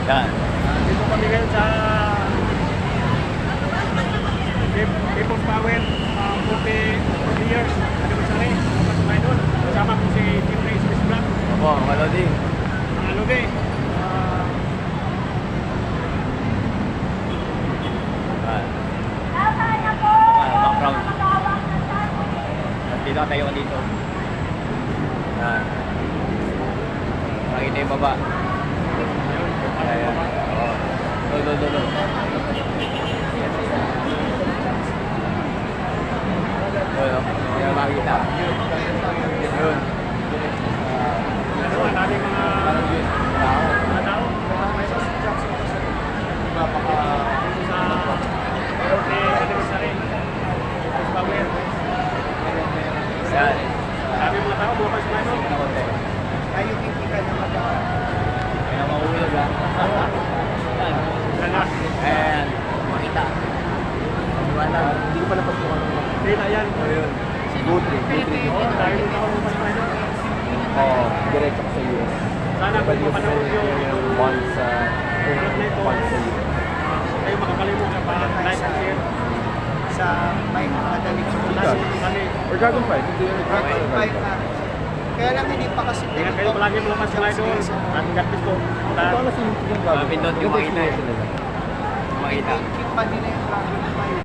Yan. Dito kami ngayon sa People's Power 40 years anniversary. Mga idol. Kasama ko si Team Race Miss Black. Opo, mga lodi. Mga lodi. Background. Dito tayo dito. Yan. Makita yung baba. Ayan. Oo. Lolo. Lolo. Hindi na makita. Yun. Ang daming mga tao. Sa 40 anniversary. People's Power. Yan. Sabi mga tao, bukas na ito. Tayo hindi ka na mag-awa. Kaya mahulog ha. Yan. Lalas. Ayan. Makita. Wala. Hindi ko pa napasukan ng mga. Hindi na yan. Ayun. Gutri. Oo, dahil mga tao bukas na ito. Oo, diretso ko sa US. Sana kung mapanood yung Once sa once a year. Kayo makakalimutan pa like and share. sa may madaling Last sumunod. kami. Or Dragon Fight. Dragon Fight na. Kaya lang hindi pa kasi Ingat kayo palagi mga mas idol. At God bless po. Ito na yung Pindot yung makita eh. Makita. Keep pa nila yung Dragon Fight.